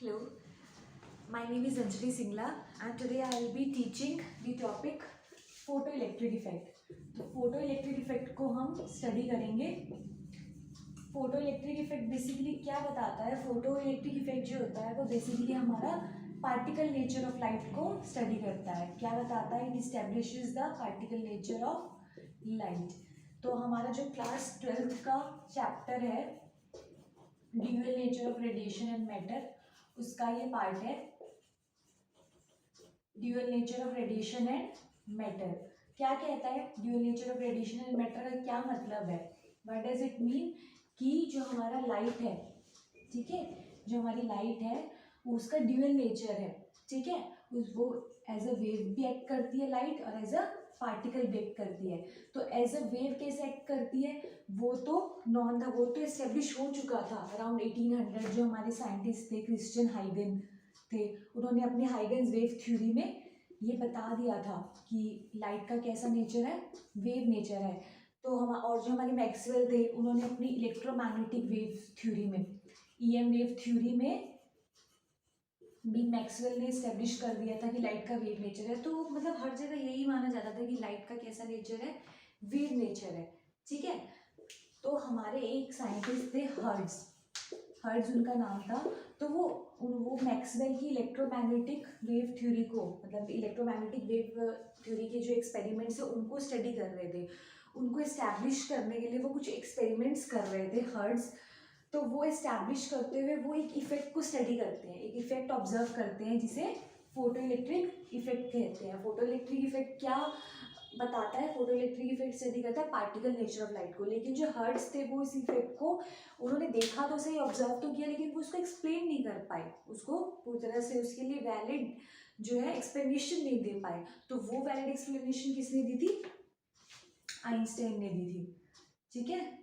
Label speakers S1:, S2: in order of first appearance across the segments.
S1: Hello, my name is Anjali Singla and today I will be teaching the topic photoelectric effect. तो photoelectric effect को हम study करेंगे. Photoelectric effect basically क्या बताता है? Photoelectric effect जो होता है वो basically हमारा particle nature of light को study करता है. क्या बताता है? It establishes the particle nature of light. तो हमारा जो क्लास 12th का चैप्टर है dual nature of radiation and matter, उसका ये पार्ट है dual nature of radiation and matter. क्या कहता है dual nature of radiation and matter का क्या मतलब है? What does it mean? कि जो हमारा लाइट है, ठीक है, जो हमारी लाइट है उसका ड्यूअल नेचर है, ठीक है, वो एज अ वेव भी एक्ट करती है लाइट और एज अ पार्टिकल भी एक्ट करती है. तो एज अ वेव कैसे एक्ट करती है वो तो एस्टेब्लिश हो चुका था अराउंड 1800. जो हमारे साइंटिस्ट थे क्रिश्चियन हाइगन थे, उन्होंने अपनी हाइगन्स वेव थ्योरी में ये बता दिया था कि लाइट का कैसा नेचर है, वेव नेचर है. तो हम और जो हमारे मैक्सवेल थे उन्होंने अपनी इलेक्ट्रोमैग्नेटिक वेव थ्योरी में, ईएम वेव थ्योरी में भी मैक्सवेल ने इस्टेब्लिश कर दिया था कि लाइट का वेव नेचर है. तो मतलब हर जगह यही माना जाता था कि लाइट का कैसा नेचर है, वेव नेचर है, ठीक है. तो हमारे एक साइंटिस्ट थे हर्ट्ज उनका नाम था. तो वो मैक्सवेल की इलेक्ट्रोमैग्नेटिक वेव थ्योरी को, मतलब इलेक्ट्रोमैग्नेटिक वेव थ्योरी के जो एक्सपेरिमेंट्स है उनको स्टडी कर रहे थे. उनको इस्टेब्लिश करने के लिए वो कुछ एक्सपेरिमेंट्स कर रहे थे हर्ट्ज. तो वो इस्टेब्लिश करते हुए वो एक इफेक्ट को स्टडी करते हैं, एक इफेक्ट ऑब्जर्व करते हैं जिसे फोटो इलेक्ट्रिक इफेक्ट कहते हैं. फोटो इलेक्ट्रिक इफेक्ट क्या बताता है? फोटो इलेक्ट्रिक इफेक्ट स्टडी करता है पार्टिकल नेचर ऑफ लाइट को. लेकिन जो हर्ट्ज थे वो इस इफेक्ट को उन्होंने देखा तो सही, ऑब्जर्व तो किया, लेकिन वो उसको एक्सप्लेन नहीं कर पाए, उसको पूरी तरह से उसके लिए वैलिड जो है एक्सप्लेनेशन नहीं दे पाए. तो वो वैलिड एक्सप्लेनेशन किसने दी थी? आइंस्टाइन ने दी थी, ठीक है.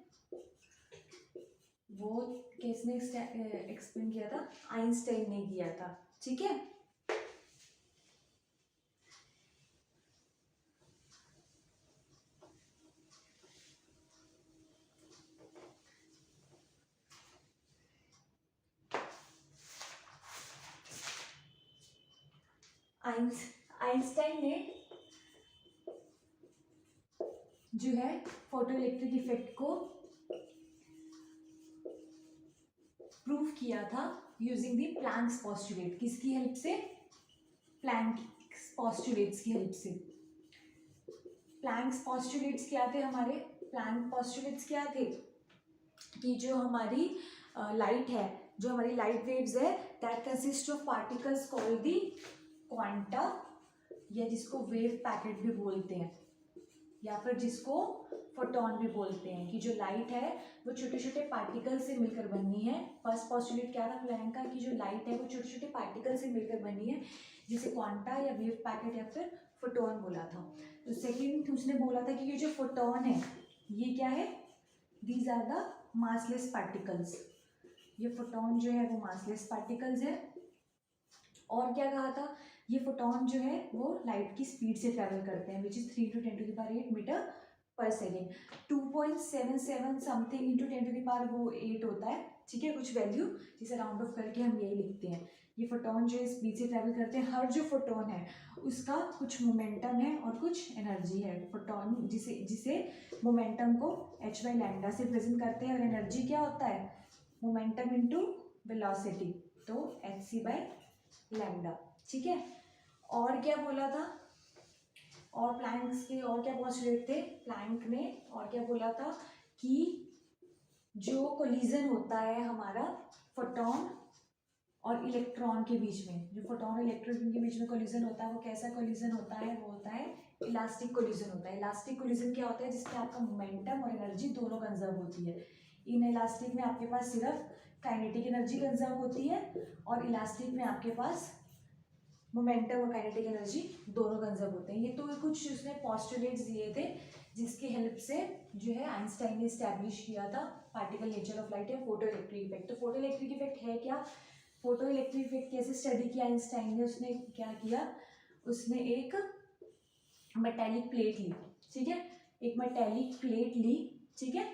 S1: वो किसने एक्सप्लेन किया था? आइंस्टाइन ने किया था, ठीक है. आइंस्टाइन ने जो है फोटो इलेक्ट्रिक इफेक्ट को प्रूव किया था यूजिंग दी प्लैंक्स पोस्टुलेट. किसकी हेल्प से? प्लैंक्स पोस्टुलेट्स की हेल्प से. प्लैंक्स पोस्टुलेट्स क्या थे हमारे? प्लैंक पोस्टुलेट्स क्या थे कि जो हमारी लाइट है, जो हमारी लाइट वेव्स है, that consist of particles called the quanta, या जिसको वेव पैकेट भी बोलते हैं, या फिर जिसको फोटॉन भी बोलते हैं. कि जो लाइट है वो छोटे छोटे पार्टिकल से मिलकर बनी है. फर्स्ट पोस्टुलेट क्या था प्लैंक का? कि जो लाइट है वो छोटे छोटे पार्टिकल से मिलकर बनी है, जिसे क्वांटा या वेव पैकेट या फिर फोटॉन बोला था. तो सेकेंड उसने बोला था कि ये जो फोटॉन है ये क्या है? These are the massless particles. ये फोटॉन जो है वो मासलेस पार्टिकल्स है. और क्या कहा था? ये फोटॉन जो है वो लाइट की स्पीड से ट्रैवल करते हैं, विच इज 3 to 10⁸ मीटर पर सेकेंड. 2.77 समथिंग इंटू 10⁸ वो 8 होता है, ठीक है, कुछ वैल्यू जिसे राउंड ऑफ करके हम यही लिखते हैं. ये फोटॉन जो है स्पीड से ट्रैवल करते हैं. हर जो फोटॉन है उसका कुछ मोमेंटम है और कुछ एनर्जी है. फोटॉन जिसे मोमेंटम को h/λ से प्रेजेंट करते हैं, और एनर्जी क्या होता है? मोमेंटम इंटू वेलोसिटी, तो hc/λ, ठीक है. और क्या बोला था? और प्लैंक्स के और क्या पोस्टुलेट थे? प्लैंक ने और क्या बोला था कि जो कोलिजन होता है हमारा फोटॉन और इलेक्ट्रॉन के बीच में, जो फोटॉन और इलेक्ट्रॉन के बीच में कोलिजन होता है वो कैसा कोलिजन होता है? वो होता है इलास्टिक कोलिजन होता है. इलास्टिक कोलिजन क्या होता है? जिसमें आपका मोमेंटम और एनर्जी दोनों कंजर्व होती है. इन इलास्टिक में आपके पास सिर्फ काइनेटिक एनर्जी कंजर्व होती है, और इलास्टिक में आपके पास मोमेंटम और काइनेटिक एनर्जी दोनों कंजर्व होते हैं. ये तो कुछ उसने पोस्टुलेट्स दिए थे जिसकी हेल्प से जो है आइंस्टाइन ने इस्टेब्लिश किया था पार्टिकल नेचर ऑफ लाइट या फोटो इलेक्ट्रिक इफेक्ट. तो फोटो इलेक्ट्रिक इफेक्ट है क्या? फोटो इलेक्ट्रिक इफेक्ट कैसे स्टडी किया आइंस्टाइन ने? उसने क्या किया? उसने एक मेटेलिक प्लेट ली, ठीक है, एक मेटेलिक प्लेट ली, ठीक है,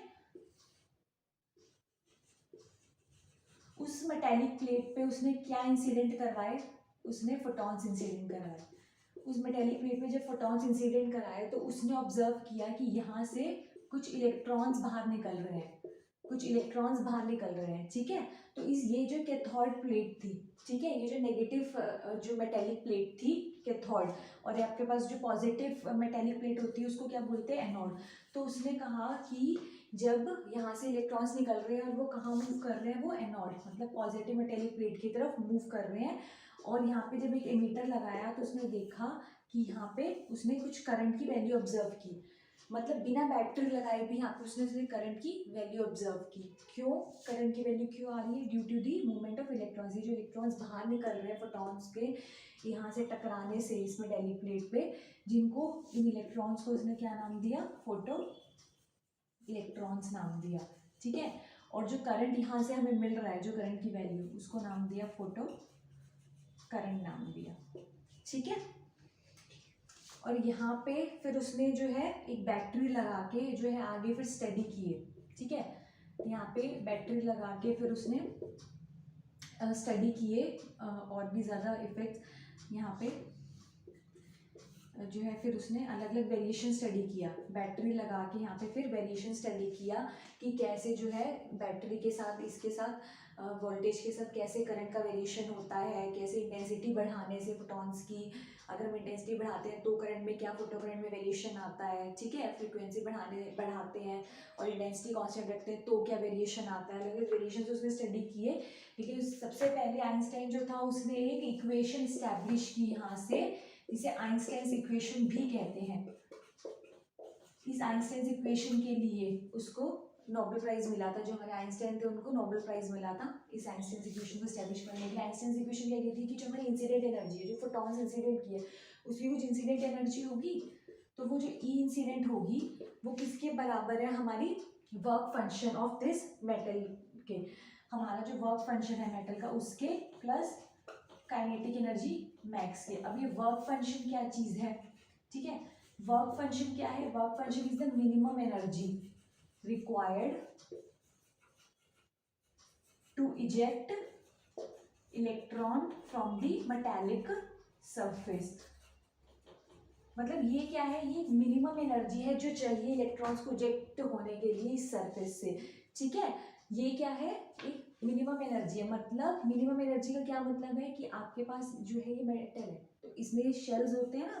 S1: उस मेटेलिक प्लेट पे उसने क्या इंसिडेंट करवाए, उसने फोटॉन्स इंसिडेंट करवाए। उस मेटेलिक प्लेट पे जब फोटॉन्स इंसिडेंट कराए तो उसने ऑब्जर्व किया कि यहाँ से कुछ इलेक्ट्रॉन्स बाहर निकल रहे हैं, कुछ इलेक्ट्रॉन्स बाहर निकल रहे हैं, ठीक है। तो इस ये जो कैथोड प्लेट थी, ठीक है, ये जो नेगेटिव जो मेटेलिक प्लेट थी कैथोड, और आपके पास जो पॉजिटिव मेटेलिक प्लेट होती है उसको क्या बोलते हैं, एनोड। तो उसने कहा कि जब यहाँ से इलेक्ट्रॉन्स निकल रहे हैं और वो कहाँ मूव कर रहे हैं, वो एनोड मतलब पॉजिटिव मेटेलिक प्लेट की तरफ मूव कर रहे हैं। और यहाँ पे जब एक एमीटर लगाया तो उसने देखा कि यहाँ पे उसने कुछ करंट की वैल्यू ऑब्जर्व की, मतलब बिना बैटरी लगाए भी यहाँ पे उसने करंट की वैल्यू ऑब्जर्व की। क्यों करंट की वैल्यू क्यों आ रही है, due to the movement of electrons. ये जो इलेक्ट्रॉन्स बाहर निकल रहे हैं फोटॉन्स के यहाँ से टकराने से इस मेटेलिक प्लेट पे, जिनको इन इलेक्ट्रॉन्स को उसने क्या नाम दिया, फोटो इलेक्ट्रॉन्स नाम दिया, ठीक है। और जो करंट यहाँ से हमें मिल रहा है, जो करंट की वैल्यू, उसको नाम दिया फोटो करंट नाम दिया, ठीक है। और यहाँ पे फिर उसने जो है एक बैटरी लगा के जो है आगे फिर स्टडी किए, ठीक है। यहाँ पे बैटरी लगा के फिर उसने स्टडी किए और भी ज़्यादा इफेक्ट्स यहाँ पे जो है, फिर उसने अलग अलग वेरिएशन स्टडी किया, बैटरी लगा के यहाँ पे फिर वेरिएशन स्टडी किया कि कैसे जो है बैटरी के साथ इसके साथ वोल्टेज के साथ कैसे करंट का वेरिएशन होता है, कैसे इंटेंसिटी बढ़ाने से फोटॉन्स की, अगर हम इंटेंसिटी बढ़ाते हैं तो करंट में क्या फोटो करंट में वेरिएशन आता है, ठीक है। फ्रीक्वेंसी बढ़ाते हैं और इंटेंसिटी कांस्टेंट रखते हैं तो क्या वेरिएशन आता है, अलग अलग वेरिएशन उसने स्टडी किए। लेकिन सबसे पहले आइंस्टाइन जो था उसने एक इक्वेशन स्टैब्लिश की यहाँ से, जिसे आइंस्टाइन इक्वेशन भी कहते हैं। इस आइंस्टाइन इक्वेशन के लिए उसको नोबेल प्राइज मिला था, जो हमारे आइंस्टाइन थे उनको नोबेल प्राइज मिला था इस आइंस्टाइन इक्वेशन को एस्टैब्लिश करने के लिए। आइंस्टाइन इक्वेशन क्या कहती है कि जो हमारी इंसिडेंट एनर्जी है, जो फोटॉन्स इंसिडेंट की है, उसकी कुछ इंसिडेंट एनर्जी होगी, तो वो जो ई इंसिडेंट होगी वो किसके बराबर है, हमारी work function of this metal के, हमारा जो वर्क फंक्शन है मेटल का उसके प्लस काइनेटिक एनर्जी मैक्स के। अब ये वर्क फंक्शन क्या चीज़ है, ठीक है। वर्क फंक्शन क्या है, work function is the minimum energy required to eject electron from the metallic surface. मतलब ये क्या है, ये मिनिमम एनर्जी है जो चाहिए इलेक्ट्रॉन्स को इजेक्ट होने के लिए इस सरफेस से, ठीक है। ये क्या है, एक मिनिमम एनर्जी है। मतलब मिनिमम एनर्जी का क्या मतलब है कि आपके पास जो है ये मेटल है तो इसमें शेल्स होते हैं ना,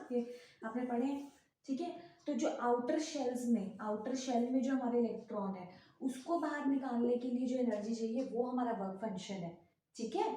S1: आपने पढ़े हैं, ठीक है। तो जो आउटर शेल में जो हमारे इलेक्ट्रॉन है उसको बाहर निकालने के लिए जो एनर्जी चाहिए वो हमारा वर्क फंक्शन है, ठीक है।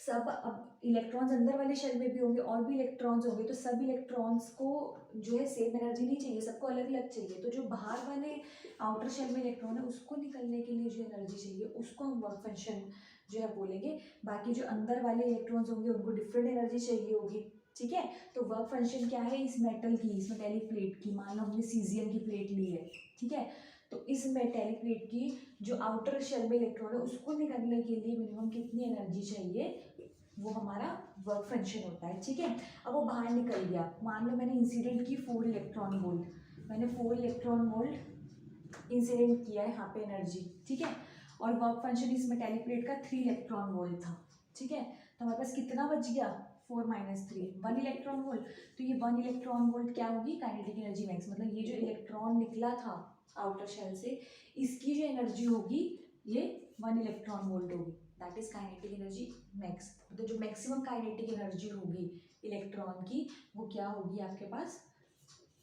S1: सब अब इलेक्ट्रॉन्स अंदर वाले शेल में भी होंगे और भी इलेक्ट्रॉन्स होंगे, तो सब इलेक्ट्रॉन्स को जो है सेम एनर्जी नहीं चाहिए, सबको अलग अलग चाहिए। तो जो बाहर वाले आउटर शेल में इलेक्ट्रॉन है उसको निकलने के लिए जो एनर्जी चाहिए उसको हम वर्क फंक्शन जो है बोलेंगे। बाकी जो अंदर वाले इलेक्ट्रॉन्स होंगे उनको डिफरेंट एनर्जी चाहिए होगी, ठीक है। तो वर्क फंक्शन क्या है इस मेटल की, इस मेटेलिक प्लेट की, मान लो हमने सीजियम की प्लेट ली है, ठीक है। तो इस मेटेलिक प्लेट की जो आउटर शेल में इलेक्ट्रॉन है उसको निकालने के लिए मिनिमम कितनी एनर्जी चाहिए, वो हमारा वर्क फंक्शन होता है, ठीक है। अब वो बाहर निकल गया, मान लो मैंने इंसिडेंट की 4 इलेक्ट्रॉन वोल्ट, मैंने 4 इलेक्ट्रॉन वोल्ट इंसिडेंट किया है यहाँ पे एनर्जी, ठीक है। और वर्क फंक्शन इस मेटेलिक प्लेट का 3 इलेक्ट्रॉन वोल्ट था, ठीक है। तो हमारे पास कितना बच गया, 4 - 3 1 इलेक्ट्रॉन वोल्ट। तो ये 1 इलेक्ट्रॉन वोल्ट क्या होगी, काइनेटिक एनर्जी मैक्स। मतलब ये जो इलेक्ट्रॉन निकला था आउटर शेल से, इसकी जो एनर्जी होगी ये 1 इलेक्ट्रॉन वोल्ट होगी, that is kinetic energy max. मतलब जो मैक्सिमम काइनेटिक एनर्जी होगी इलेक्ट्रॉन की वो क्या होगी आपके पास,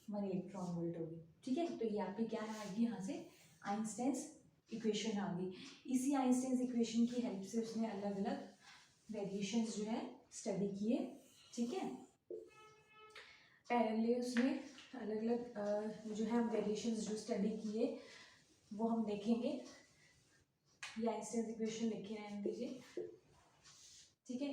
S1: 1 इलेक्ट्रॉन वोल्ट होगी, ठीक है। तो ये आपकी क्या आएगी, यहाँ से आइंस्टाइन्स इक्वेशन आ गई। इसी आइंस्टाइन्स इक्वेशन की हेल्प से उसने अलग अलग वेरिएशंस जो है स्टडी किए, ठीक है। पहले उसने अलग अलग जो है वेरिएशंस जो स्टडी किए वो हम देखेंगे। ये आइंस्टाइन्स इक्वेशन लिखे रहने दीजिए, ठीक है।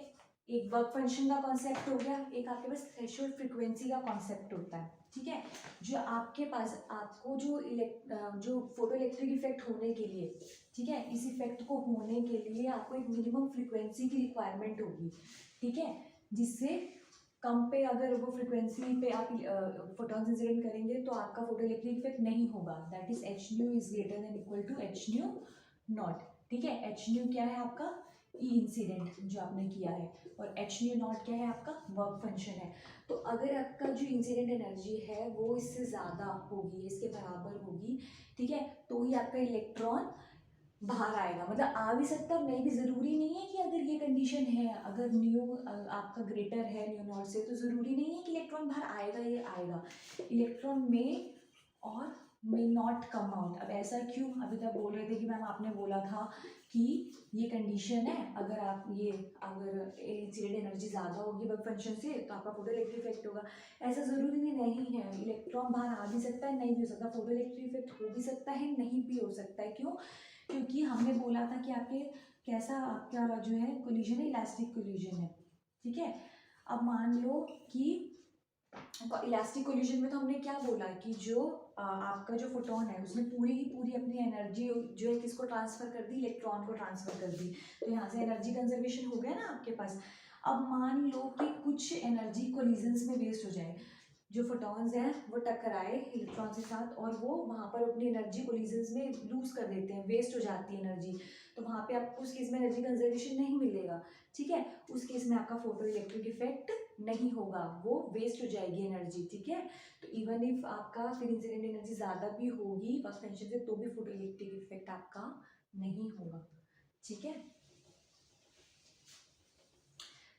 S1: एक वर्क फंक्शन का कॉन्सेप्ट हो गया, एक आपके पास थ्रेशोल्ड फ्रीक्वेंसी का कॉन्सेप्ट होता है, ठीक है। जो आपके पास आपको जो फोटो इलेक्ट्रिक इफेक्ट होने के लिए, ठीक है, इस इफेक्ट को होने के लिए आपको एक मिनिमम फ्रीक्वेंसी की रिक्वायरमेंट होगी, ठीक है। जिससे कम पे अगर वो फ्रीक्वेंसी पे आप फोटॉन्स इंसिडेंट करेंगे तो आपका फोटो इलेक्ट्रिक इफेक्ट नहीं होगा, that is H nu is greater than equal to H nu naught, ठीक है। एच न्यू क्या है आपका, ई इंसिडेंट जो आपने किया है, और एच न्यू नॉट क्या है आपका वर्क फंक्शन है। तो अगर आपका जो इंसिडेंट एनर्जी है वो इससे ज़्यादा होगी, इसके बराबर होगी, ठीक है, तो ही आपका इलेक्ट्रॉन बाहर आएगा। मतलब आ भी सकता है और नहीं भी, ज़रूरी नहीं है कि अगर ये कंडीशन है, अगर न्यू आपका ग्रेटर है न्यू नॉट से, तो ज़रूरी नहीं है कि इलेक्ट्रॉन बाहर आएगा, ये आएगा। इलेक्ट्रॉन में और मे नॉट कम आउट। अब ऐसा क्यों, अभी तक बोल रहे थे कि मैम आपने बोला था कि ये कंडीशन है, अगर आप ये अगर इंसिडेंट एनर्जी ज़्यादा होगी वर्क फंक्शन से तो आपका फोटो इलेक्ट्रिक इफेक्ट होगा। ऐसा ज़रूरी नहीं है, इलेक्ट्रॉन बाहर आ भी सकता है, नहीं भी हो सकता, फोटो इलेक्ट्रिक इफेक्ट हो भी सकता है, नहीं भी हो सकता है। क्यों? क्योंकि हमने बोला था कि आपके कैसा आपका जो है कोलिजन है, इलास्टिक कोलिजन है, ठीक है। अब मान लो कि इलास्टिक कोलिजन में तो हमने क्या बोला कि जो आपका जो फोटोन है उसने पूरी की पूरी अपनी एनर्जी जो है किसको ट्रांसफर कर दी, इलेक्ट्रॉन को ट्रांसफर कर दी। तो यहाँ से एनर्जी कंजर्वेशन हो गया ना आपके पास। अब मान लो कि कुछ एनर्जी कोलिजन्स में वेस्ट हो जाए, जो फोटॉन्स हैं वो टकराए इलेक्ट्रॉन के साथ और वो वहाँ पर अपनी एनर्जी कोलिजन्स में लूज कर देते हैं, वेस्ट हो जाती है एनर्जी, तो वहाँ पे आपको उस केस में एनर्जी कंजर्वेशन नहीं मिलेगा, ठीक है। उस केस में आपका फोटो इलेक्ट्रिक इफेक्ट नहीं होगा, वो वेस्ट हो जाएगी एनर्जी, ठीक है। तो इवन इफ आपका फिर इंसिडेंट एनर्जी ज़्यादा भी होगी फर्स्ट टेंशन से, तो भी फोटो इलेक्ट्रिक इफेक्ट आपका नहीं होगा, ठीक है।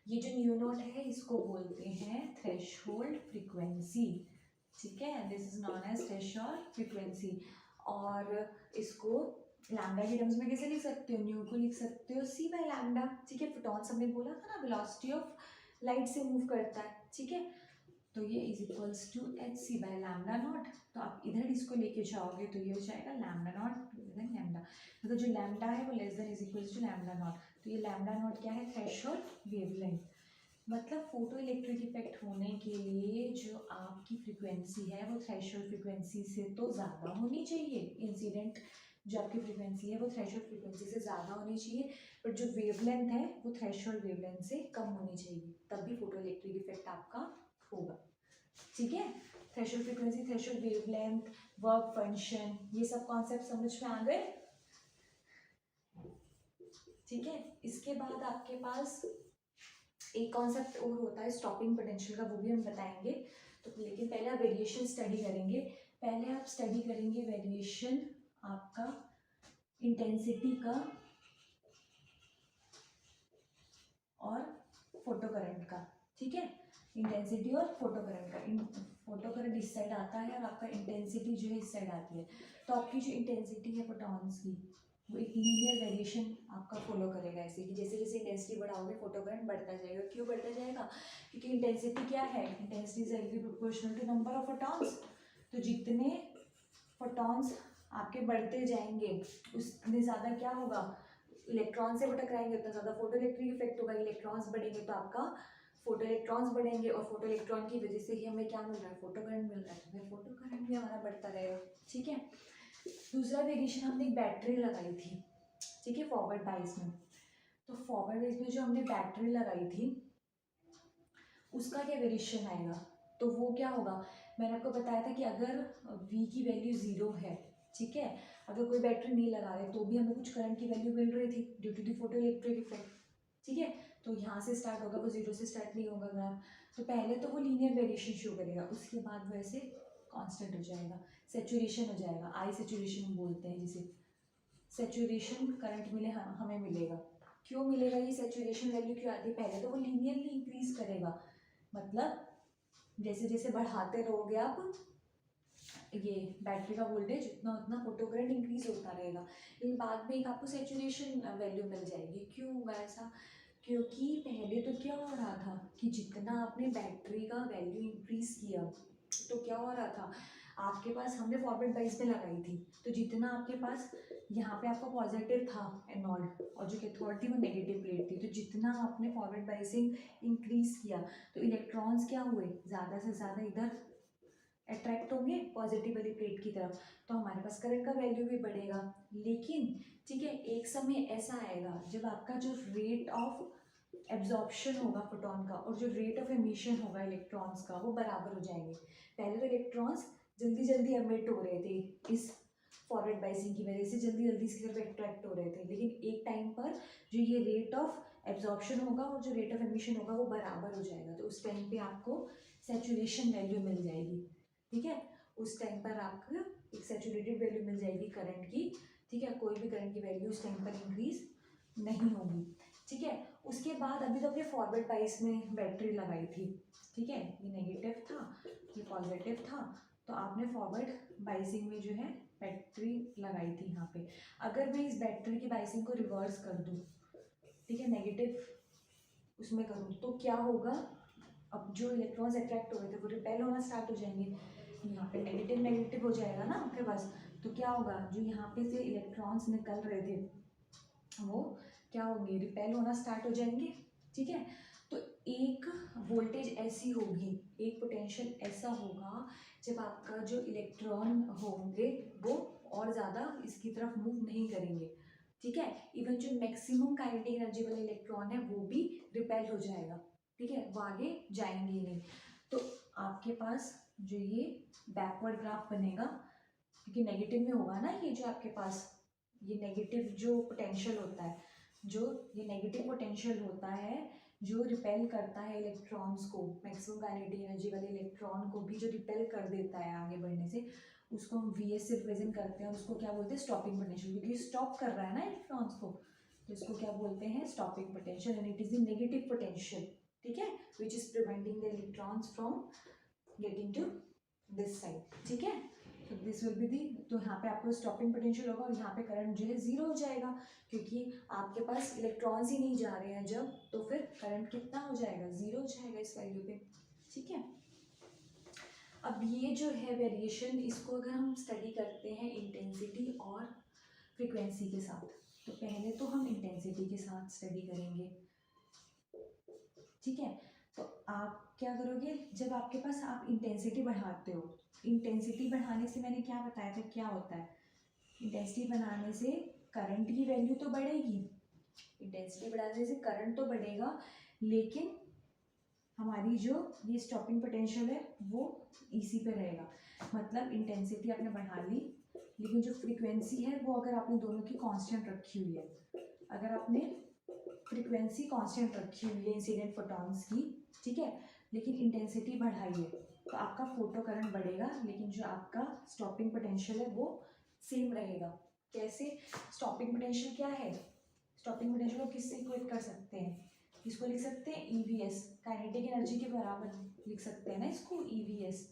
S1: ये जो न्यू नोट है इसको बोलते हैं थ्रेशोल्ड फ्रीक्वेंसी, ठीक है, this is known as threshold frequency. और इसको लैम्डा के टर्म्स में कैसे लिख सकते हो, न्यू को लिख सकते हो सी बाय लैम्डा, ठीक है। फोटॉन्स हमने बोला था ना वेलोसिटी ऑफ लाइट से मूव करता है, ठीक है। तो ये is equals to H C by lambda naught. तो आप इधर इसको लेके जाओगे तो ये हो जाएगा लैम्डा नॉट देन लैम्डा, मतलब जो लैम्डा है वो less than is equals to lambda naught. तो ये लैम्डा नॉट क्या है, थ्रेशोल्ड वेवलेंथ। मतलब फोटो इलेक्ट्रिक इफेक्ट होने के लिए जो आपकी फ्रीक्वेंसी है वो थ्रेशोल्ड फ्रीक्वेंसी से तो ज़्यादा होनी चाहिए, इंसिडेंट जो आपकी फ्रीक्वेंसी है वो थ्रेशोल्ड फ्रीक्वेंसी से ज़्यादा होनी चाहिए, बट जो वेवलेंथ है वो थ्रेशोल्ड वेवलेंथ से कम होनी चाहिए, तभी फोटो इलेक्ट्रिक इफेक्ट आपका होगा, ठीक है। Threshold frequency, threshold wavelength, work function, ये सब कॉन्सेप्ट समझ में आ गए, ठीक है। इसके बाद आपके पास एक कॉन्सेप्ट और होता है स्टॉपिंग पोटेंशियल का, वो भी हम बताएंगे। तो लेकिन पहले आप वेरिएशन स्टडी करेंगे, पहले आप स्टडी करेंगे वेरिएशन आपका इंटेंसिटी का और फोटो करंट का, ठीक है। इंटेंसिटी और फोटो करंट का, फोटो करंट इस साइड आता है और आपका इंटेंसिटी जो है इस साइड आती है। तो आपकी जो इंटेंसिटी है फोटॉन्स की वो एक लीनियर वेरिएशन आपका फॉलो करेगा, ऐसे कि जैसे जैसे इंटेंसिटी बढ़ाओगे फोटो करंट बढ़ता जाएगा। क्यों बढ़ता जाएगा, क्योंकि इंटेंसिटी क्या है, intensity is directly proportional to number of photons. तो जितने फोटॉन्स आपके बढ़ते जाएंगे उतने ज़्यादा क्या होगा, इलेक्ट्रॉन से वो टकराएंगे उतना ज़्यादा फोटो इलेक्ट्रिक इफेक्ट होगा। इलेक्ट्रॉन्स बढ़ेंगे तो आपका फोटो इलेक्ट्रॉन्स बढ़ेंगे और फोटो इलेक्ट्रॉन की वजह से ही हमें क्या मिल रहा है, फोटो करंट मिल रहा है, तो फिर फोटो करंट भी हमारा बढ़ता रहेगा, ठीक है। दूसरा वेरिएशन हमने एक बैटरी लगाई थी, ठीक है, फॉरवर्ड बाइस में। तो फॉरवर्ड बाइस में जो हमने बैटरी लगाई थी उसका क्या वेरिएशन आएगा, तो वो क्या होगा, मैंने आपको बताया था कि अगर v की वैल्यू 0 है, ठीक है, अगर कोई बैटरी नहीं लगा रहे तो भी हमें कुछ करंट की वैल्यू मिल रही थी due to the photo electric effect, ठीक है। तो यहाँ से स्टार्ट होगा, वो 0 से स्टार्ट नहीं होगा ग्राफ। तो पहले तो वो लीनियर वेरिएशन शो करेगा, उसके बाद वो ऐसे कांस्टेंट हो जाएगा, सेचुरेशन हो जाएगा, आई सेचुरेशन बोलते हैं जिसे। सेचुरेशन करंट मिले हमें मिलेगा, क्यों मिलेगा, ये सेचुरेशन वैल्यू क्यों आती है, पहले तो वो लीनियरली इंक्रीज करेगा, मतलब जैसे जैसे बढ़ाते रहोगे आप ये बैटरी का वोल्टेज उतना उतना फोटो करंट इंक्रीज होता रहेगा, लेकिन बाद में एक आपको सेचुरेशन वैल्यू मिल जाएगी। क्यों होगा ऐसा, क्योंकि पहले तो क्या हो रहा था कि जितना आपने बैटरी का वैल्यू इंक्रीज किया तो क्या हो रहा था, आपके पास हमने फॉरवर्ड बाइस में लगाई थी, तो जितना आपके पास यहाँ पे आपका पॉजिटिव था एनोड और जो कैथोड थी वो नेगेटिव प्लेट थी, तो जितना आपने फॉरवर्ड बाइसिंग इंक्रीज किया तो इलेक्ट्रॉन्स क्या हुए, ज़्यादा से ज़्यादा इधर अट्रैक्ट होंगे पॉजिटिव वाली प्लेट की तरफ, तो हमारे पास करंट का वैल्यू भी बढ़ेगा। लेकिन ठीक है, एक समय ऐसा आएगा जब आपका जो रेट ऑफ एब्जॉर्प्शन होगा फोटोन का और जो रेट ऑफ एमिशन होगा इलेक्ट्रॉन्स का वो बराबर हो जाएंगे। पहले तो इलेक्ट्रॉन्स जल्दी जल्दी एमिट हो रहे थे इस फॉरवर्ड बाइसिंग की वजह से जल्दी जल्दी इसकी तरफ अट्रैक्ट हो रहे थे, लेकिन एक टाइम पर जो ये रेट ऑफ एब्जॉर्प्शन होगा और जो रेट ऑफ एमिशन होगा वो बराबर हो जाएगा, तो उस टाइम पे आपको सैचुरेशन वैल्यू मिल जाएगी। ठीक है, उस टाइम पर आपको एक सैचुरेटेड वैल्यू मिल जाएगी करंट की। ठीक है, कोई भी करंट की वैल्यू उस टाइम पर इंक्रीज नहीं होगी। ठीक है, उसके बाद अभी तो अपने फॉरवर्ड बाइस में बैटरी लगाई थी। ठीक है, ये नेगेटिव था, ये पॉजिटिव था, तो आपने फॉरवर्ड बाइसिंग में जो है बैटरी लगाई थी यहाँ पे। अगर मैं इस बैटरी की बाइसिंग को रिवर्स कर दूँ, ठीक है, नेगेटिव उसमें करूँ, तो क्या होगा, अब जो इलेक्ट्रॉन्स अट्रैक्ट हो रहे थे वो रिपेल होना स्टार्ट हो जाएंगे। यहाँ पे नेगेटिव नेगेटिव हो जाएगा ना आपके पास, तो क्या होगा, जो यहाँ पे से इलेक्ट्रॉन्स निकल रहे थे वो क्या होंगे, रिपेल होना स्टार्ट हो जाएंगे। ठीक है, तो एक वोल्टेज ऐसी होगी, एक पोटेंशियल ऐसा होगा जब आपका जो इलेक्ट्रॉन होंगे वो और ज़्यादा इसकी तरफ मूव नहीं करेंगे। ठीक है, इवन जो मैक्सिमम काइनेटिक एनर्जी वाला इलेक्ट्रॉन है वो भी रिपेल हो जाएगा। ठीक है, वो आगे जाएंगे ही नहीं। तो आपके पास जो ये बैकवर्ड ग्राफ बनेगा, क्योंकि नेगेटिव में होगा ना, ये जो आपके पास ये नेगेटिव जो पोटेंशियल होता है, जो ये नेगेटिव पोटेंशियल होता है जो रिपेल करता है इलेक्ट्रॉन्स को, मैक्सिमम काइनेटिक एनर्जी वाले इलेक्ट्रॉन को भी जो रिपेल कर देता है आगे बढ़ने से, उसको हम वी एस से रिप्रेजेंट करते हैं। उसको क्या बोलते हैं, स्टॉपिंग पोटेंशियल, क्योंकि स्टॉप कर रहा है ना इलेक्ट्रॉन्स को, तो इसको क्या बोलते हैं, stopping potential, and it is the negative potential. ठीक है, which is preventing the electrons from getting to this side. ठीक है, तो दिस विल बी दी, तो यहाँ पे आपको स्टॉपिंग पोटेंशियल होगा और यहाँ पे करंट जो है जीरो हो जाएगा, क्योंकि आपके पास इलेक्ट्रॉन्स ही नहीं जा रहे हैं जब, तो फिर करंट कितना हो जाएगा, जीरो हो जाएगा इस वैल्यू पे। ठीक है, अब ये जो है वेरिएशन, इसको अगर हम स्टडी करते हैं इंटेंसिटी और फ्रीक्वेंसी के साथ, तो पहले तो हम इंटेंसिटी के साथ स्टडी करेंगे। ठीक है, तो आप क्या करोगे, जब आपके पास आप इंटेंसिटी बढ़ाते हो, इंटेंसिटी बढ़ाने से मैंने क्या बताया था क्या होता है, इंटेंसिटी बढ़ाने से करंट की वैल्यू तो बढ़ेगी, इंटेंसिटी बढ़ाने से करंट तो बढ़ेगा, लेकिन हमारी जो ये स्टॉपिंग पोटेंशियल है वो इसी पे रहेगा। मतलब इंटेंसिटी आपने बढ़ा ली, लेकिन जो फ्रीक्वेंसी है वो अगर आपने दोनों की कांस्टेंट रखी हुई है, अगर आपने फ्रीक्वेंसी कांस्टेंट रखी हुई है इंसिडेंट फोटॉन्स की, ठीक है, लेकिन इंटेंसिटी बढ़ाई है, तो आपका फोटो करंट बढ़ेगा, लेकिन जो आपका स्टॉपिंग पोटेंशियल है वो सेम रहेगा। कैसे, स्टॉपिंग पोटेंशियल क्या है, स्टॉपिंग पोटेंशियल को किससे इक्वेट कर सकते हैं, इसको लिख सकते हैं ईवीएस, काइनेटिक एनर्जी के बराबर लिख सकते हैं ना इसको, ईवीएस।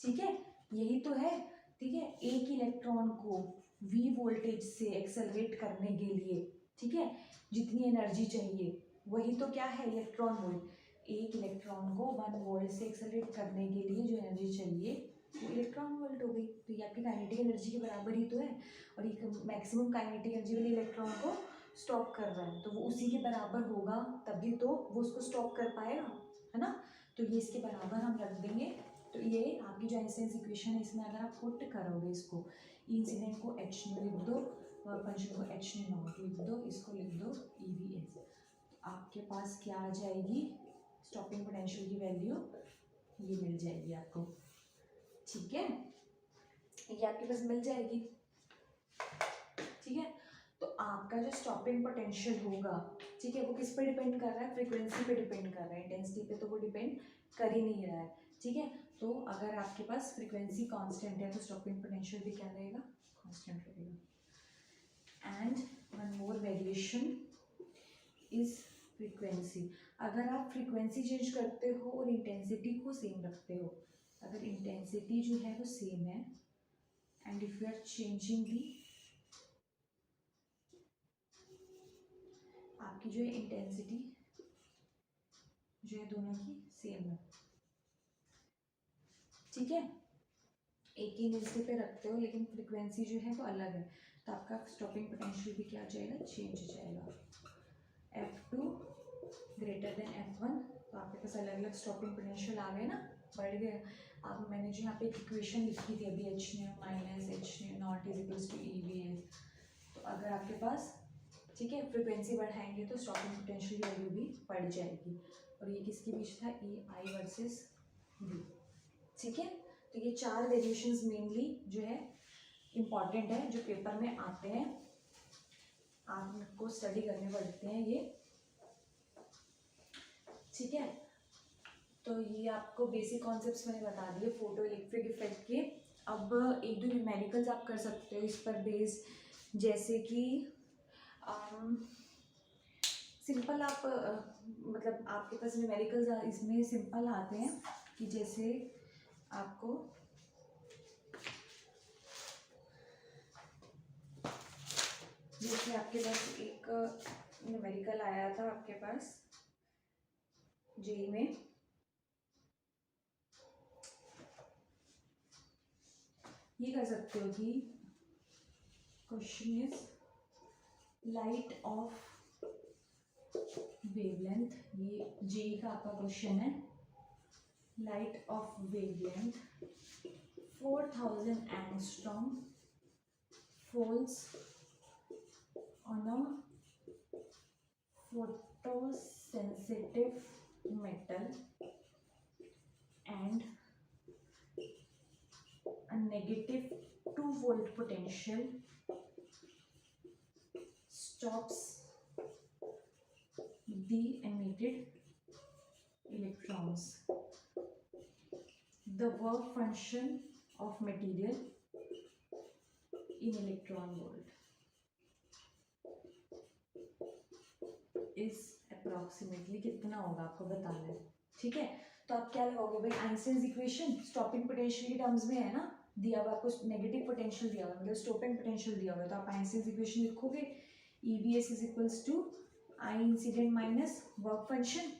S1: ठीक है, यही तो है। ठीक है, एक इलेक्ट्रॉन को वी वोल्टेज से एक्सेलरेट करने के लिए, ठीक है, जितनी एनर्जी चाहिए वही तो क्या है, इलेक्ट्रॉन वोल्ट। एक इलेक्ट्रॉन को 1 वोल्ट से एक्सेलरेट करने के लिए जो एनर्जी चाहिए वो इलेक्ट्रॉन वोल्ट हो गई, तो ये आपकी काइनेटिक एनर्जी के बराबर ही तो है। और एक मैक्सिमम काइनेटिक एनर्जी वाले इलेक्ट्रॉन को स्टॉप कर रहा है, तो वो उसी के बराबर होगा, तभी तो वो उसको स्टॉप कर पाएगा, है ना। तो ये इसके बराबर हम रख देंगे। तो ये आपकी जो आइंस्टाइन इक्वेशन है, इसमें अगर आप पुट करोगे इसको, इंसिडेंट को एच लिख दो, फंक्शन को एच नॉट लिख दो, इसको लिख दो ईवीएस, तो आपके पास क्या आ जाएगी, स्टॉपिंग पोटेंशियल की वैल्यू ये मिल जाएगी आपको। ठीक है, ये आपके पास मिल जाएगी। ठीक है, तो आपका जो स्टॉपिंग पोटेंशियल होगा, ठीक है, वो किस पे डिपेंड कर रहा है, फ्रीक्वेंसी पे डिपेंड कर रहा है, इंटेंसिटी पे तो वो डिपेंड कर ही नहीं रहा है। ठीक है, तो अगर आपके पास फ्रीक्वेंसी कांस्टेंट है तो स्टॉपिंग पोटेंशियल भी क्या रहेगा, कांस्टेंट रहेगा। And one more variation is frequency. अगर आप फ्रीक्वेंसी चेंज करते हो और इंटेंसिटी को सेम रखते हो, अगर इंटेंसिटी जो है वो सेम है and if you are changing the, आपकी जो है इंटेंसिटी जो है दोनों की सेम है, ठीक है, एक ही इंटेंसिटी पे रखते हो लेकिन फ्रीक्वेंसी जो है वो अलग है, तो आपका स्टॉपिंग पोटेंशियल भी क्या हो जाएगा, चेंज हो जाएगा। F2 ग्रेटर देन F1, तो आपके पास अलग अलग स्टॉपिंग पोटेंशियल आ गए ना, बढ़ गए। अब मैंने जो यहाँ पे एक इक्वेशन लिखी थी अभी, H nu minus H nu naught is equals to E V S. तो अगर आपके पास, ठीक है, फ्रीक्वेंसी बढ़ाएंगे तो स्टॉपिंग पोटेंशियल की वैल्यू भी बढ़ जाएगी। और ये किसके बीच था, ई आई वर्सेस वी। ठीक है, तो ये चार वेरिएशंस मेनली जो है इम्पॉर्टेंट है, जो पेपर में आते हैं, आपको स्टडी करने पड़ते हैं ये, ठीक है। तो ये आपको बेसिक कॉन्सेप्ट्स मैंने बता दिए फोटो इलेक्ट्रिक इफेक्ट के। अब एक दो न्यूमेरिकल्स आप कर सकते हो इस पर बेस्ड, जैसे कि सिंपल आप मतलब आपके पास न्यूमेरिकल्स इसमें सिंपल आते हैं कि जैसे आपको जैसे आपके पास एक न्यूमेरिकल आया था आपके पास जेई में, ये कर सकते हो कि question is light of wavelength, ये जेई का आपका क्वेश्चन है, light of wavelength 4000 angstrom falls on a photosensitive metal and a negative 2 volt potential stops the emitted electrons. The work function of material in electron volt is approximately कितना होगा आपको बताना है, ठीक है। तो आप क्या लगाओगे भाई, आइंस्टाइन्स इक्वेशन स्टॉपिंग पोटेंशियल के टर्म्स में है ना, दिया हुआ आपको नेगेटिव पोटेंशियल दिया हुआ मतलब स्टॉपिंग पोटेंशियल दिया हुआ है, तो आप आइंस्टाइन्स इक्वेशन लिखोगे EBS is equals to I incident minus work function,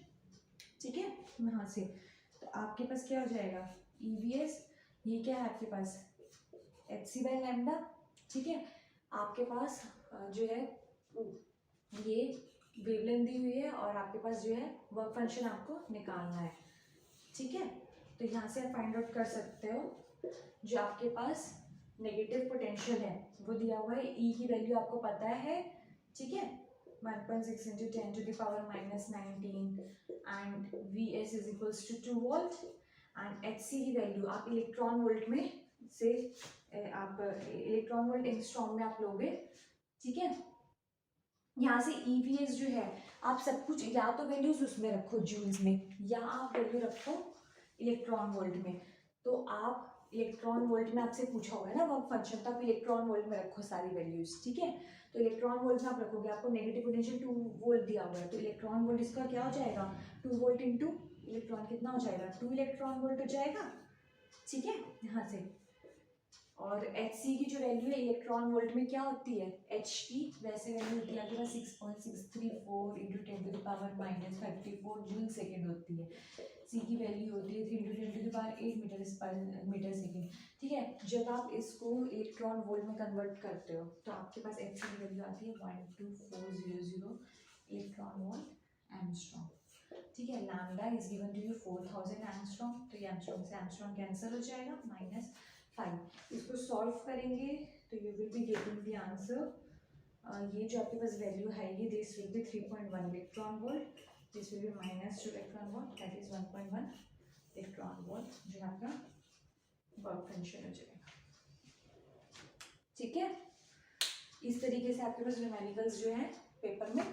S1: ठीक है। यहाँ से तो आपके पास क्या हो जाएगा, EBS ये क्या है आपके पास hc/λ, ठीक है। आपके पास जो है ये वेवलेंथ दी हुई है और आपके पास जो है वर्क फंक्शन आपको निकालना है, ठीक है। तो यहाँ से आप फाइंड आउट कर सकते हो, जो आपके पास नेगेटिव पोटेंशियल है वो दिया हुआ है, E की वैल्यू आपको पता है, ठीक है, 1.6 × 10⁻⁻19 and VS is equals to 2 volt and HC की वैल्यू आप इलेक्ट्रॉन वोल्ट में से आप इलेक्ट्रॉन वोल्ट एंगस्ट्रॉम में आप लोगे, ठीक है। यहाँ से EVS जो है आप सब कुछ या तो वैल्यूज उसमें रखो जूल्स में, या आप वैल्यू रखो इलेक्ट्रॉन वोल्ट में। तो आप इलेक्ट्रॉन वोल्ट में आपसे पूछा होगा ना वर्क फंक्शन, तो आप इलेक्ट्रॉन वोल्ट में रखो सारी वैल्यूज, ठीक है। तो इलेक्ट्रॉन वोल्ट में आप रखोगे, आपको नेगेटिव पोटेंशियल 2 वोल्ट दिया हुआ है, तो इलेक्ट्रॉन वोल्ट इसका क्या हो जाएगा 2 वोल्ट इंटू इलेक्ट्रॉन कितना हो जाएगा 2 इलेक्ट्रॉन वोल्ट हो जाएगा, ठीक है। यहाँ से और HC की जो वैल्यू है इलेक्ट्रॉन वोल्ट में क्या होती है H की वैसे वैल्यू होती है आपके पास 6.634 इंटू 10⁻⁻34 जूल सेकेंड होती है। C की वैल्यू होती है 3 × 10⁸ मीटर सेकेंड, ठीक है। जब आप इसको इलेक्ट्रॉन वोल्ट में कन्वर्ट करते हो तो आपके पास HC की वैल्यू आती है 12400 इलेक्ट्रॉन वोल्ट एंगस्ट्रॉम, ठीक है। Lambda is given to you 4000 angstrom, तो ये एंगस्ट्रॉम से एंगस्ट्रॉम कैंसिल हो जाएगा -5। इसको सॉल्व करेंगे तो you will be getting the answer, ये जो आपके पास वैल्यू है ये this will be 3.1 electron volt, this will be -2 electron volt, that is 1.1 electron volt, जो आपका वर्क फंक्शन हो जाएगा, ठीक है। इस तरीके से आपके पास न्यूमेरिकल्स जो है पेपर में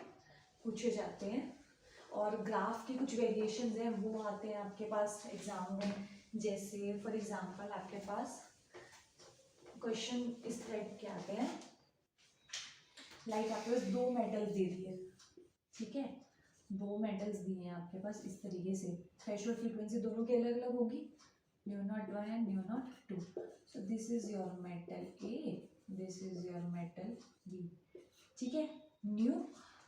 S1: पूछे जाते हैं, और ग्राफ के कुछ वेरिएशंस हैं वो आते हैं आपके पास एग्जाम में, जैसे फॉर एग्जांपल आपके पास क्वेश्चन इस टाइप के आते हैं, लाइक आपके पास 2 मेटल्स दे दिए, ठीक है, 2 मेटल्स दिए हैं आपके पास इस तरीके से, थ्रेशोल्ड फ्रीक्वेंसी दोनों की अलग अलग होगी, μ0 and μ02, so this is your metal A, this is your metal B, ठीक है। न्यू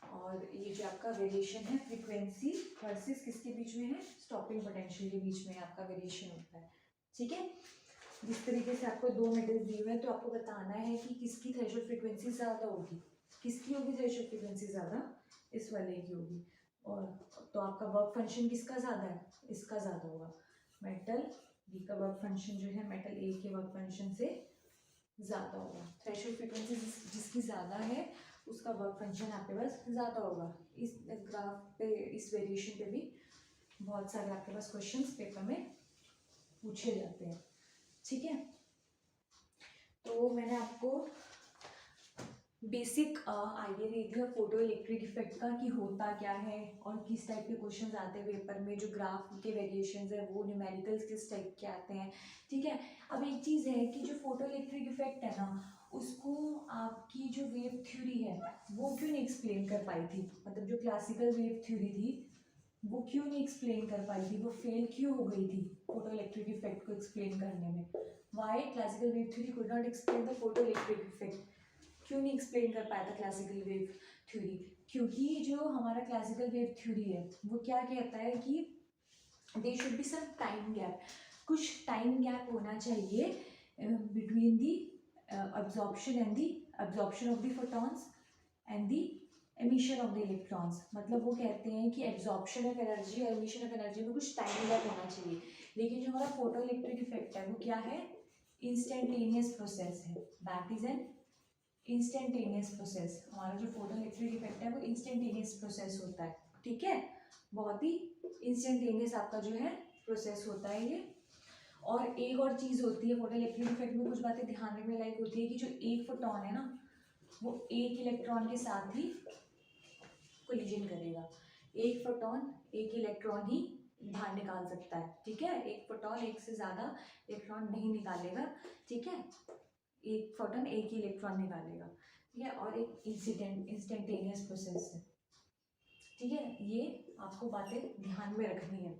S1: और ये जो आपका वेरिएशन है फ्रीक्वेंसी वर्सेस किसके बीच में है स्टॉपिंग पोटेंशियल के बीच में आपका वेरिएशन होता है, ठीक है। जिस तरीके से आपको 2 मेटल्स दिए हुए हैं तो आपको बताना है कि किसकी थ्रेशोल्ड फ्रीक्वेंसी ज़्यादा होगी, किसकी होगी थ्रेशोल्ड फ्रीक्वेंसी ज़्यादा, इस वाले की होगी, और तो आपका वर्क फंक्शन किसका ज़्यादा है, इसका ज़्यादा होगा, मेटल बी का वर्क फंक्शन जो है मेटल ए के वर्क फंक्शन से ज़्यादा होगा, थ्रेशोल्ड फ्रीक्वेंसी जिसकी ज़्यादा है उसका वर्क फंक्शन आपके पास ज़्यादा होगा। इस ग्राफ पे इस वेरिएशन पे भी बहुत सारे आपके पास क्वेश्चंस पेपर में पूछे जाते हैं, ठीक है। तो मैंने आपको बेसिक आइडिया दे दिया फोटो इलेक्ट्रिक इफेक्ट का कि होता क्या है और किस टाइप के क्वेश्चंस आते हैं पेपर में, जो ग्राफ के वेरिएशंस है वो न्यूमेरिकल्स किस टाइप के आते हैं, ठीक है। अब एक चीज़ है कि जो फोटो इलेक्ट्रिक इफेक्ट है ना, उसको आपकी जो वेव थ्योरी है वो क्यों नहीं एक्सप्लेन कर पाई थी, मतलब जो क्लासिकल वेव थ्योरी थी वो क्यों नहीं एक्सप्लेन कर पाई थी, वो फेल क्यों हो गई थी फोटो इलेक्ट्रिक इफेक्ट को एक्सप्लेन करने में। Why classical wave theory could not explain the photo electric effect, क्यों नहीं एक्सप्लेन कर पाया था क्लासिकल वेव थ्योरी? क्योंकि जो हमारा क्लासिकल वेव थ्योरी है वो क्या कहता है कि they should be some time gap, कुछ टाइम गैप होना चाहिए between the absorption and the absorption of the photons and the emission of the electrons। मतलब वो कहते हैं कि absorption of energy और emission of energy में कुछ टाइम गैप होना चाहिए। लेकिन जो हमारा फोटो इलेक्ट्रिक इफेक्ट है वो क्या है, इंस्टेंटेनियस प्रोसेस है, that is an instantaneous process. हमारा जो फोटो इलेक्ट्रिक इफेक्ट है वो इंस्टेंटेनियस प्रोसेस होता है, ठीक है, बहुत ही इंस्टेंटेनियस आपका जो है प्रोसेस होता है ये। और एक और चीज़ होती है फोटो इलेक्ट्रिक इफेक्ट में, कुछ बातें ध्यान रखने लायक होती है कि जो एक फोटोन है ना वो एक इलेक्ट्रॉन के साथ ही कोलिजन करेगा। एक फोटोन एक इलेक्ट्रॉन ही बाहर निकाल सकता है, ठीक है, एक फोटोन एक से ज़्यादा इलेक्ट्रॉन नहीं निकालेगा, ठीक है, एक फोटोन एक ही इलेक्ट्रॉन निकालेगा, ठीक है, और एक इंस्टेंटेनियस प्रोसेस है, ठीक है। ये आपको बातें ध्यान में रखनी है,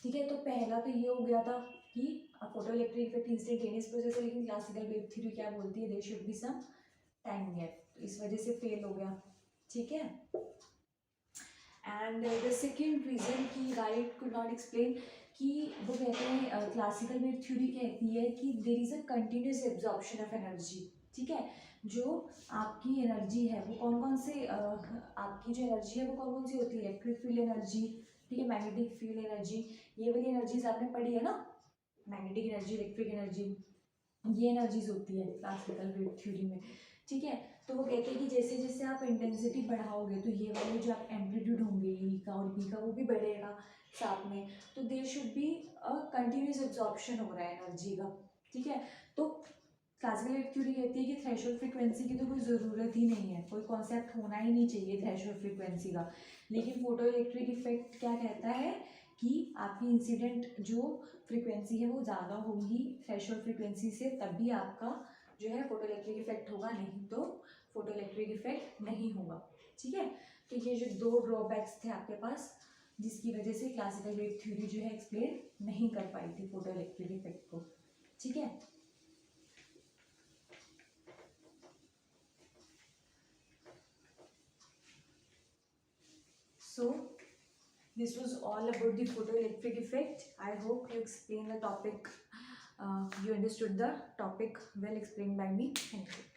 S1: ठीक है। तो पहला तो ये हो गया था कि photo electric effect instantaneous process है, लेकिन क्लासिकल वेव थ्योरी क्या बोलती है, there should be some time gap, तो इस वजह से फेल हो गया, ठीक है। एंड द सेकेंड रीजन कि why it could not explain, कि वो कहते हैं क्लासिकल वेव थ्योरी कहती है कि there is a continuous absorption of energy, ठीक है। जो आपकी एनर्जी है वो कौन कौन से आपकी जो एनर्जी है वो कौन कौन सी होती है, इलेक्ट्रिक फील्ड एनर्जी, ठीक है, मैग्नेटिक फील्ड एनर्जी, ये वाली एनर्जीज आपने पढ़ी है ना, मैग्नेटिक एनर्जी, इलेक्ट्रिक एनर्जी, ये एनर्जीज होती है क्लासिकल वेव थ्योरी में, ठीक है। तो वो कहते हैं कि जैसे जैसे आप इंटेंसिटी बढ़ाओगे तो ये वाले जो आप एम्पलीट्यूड होंगे ई का और बी का वो भी बढ़ेगा साथ में, तो there should be a continuous absorption हो रहा है एनर्जी का, ठीक है। तो क्लासिकल वेव थ्योरी कहती है कि थ्रेशोल्ड फ्रीक्वेंसी की तो कोई ज़रूरत ही नहीं है, कोई कॉन्सेप्ट होना ही नहीं चाहिए थ्रेशोल्ड फ्रीक्वेंसी का। लेकिन फोटो इलेक्ट्रिक इफेक्ट क्या कहता है कि आपकी इंसिडेंट जो फ्रीक्वेंसी है वो ज़्यादा होगी थ्रेशोल्ड फ्रीक्वेंसी से, तभी आपका जो है फोटो इलेक्ट्रिक इफेक्ट होगा, नहीं तो फोटो इलेक्ट्रिक इफेक्ट नहीं होगा, ठीक है। तो ये जो दो ड्रॉबैक्स थे आपके पास जिसकी वजह से क्लासिकल वेव थ्योरी जो है एक्सप्लेन नहीं कर पाई थी फोटो इलेक्ट्रिक इफेक्ट को, ठीक है। So this was all about the photoelectric effect. I hope you explained the topic, you understood the topic well explained by me. Thank you.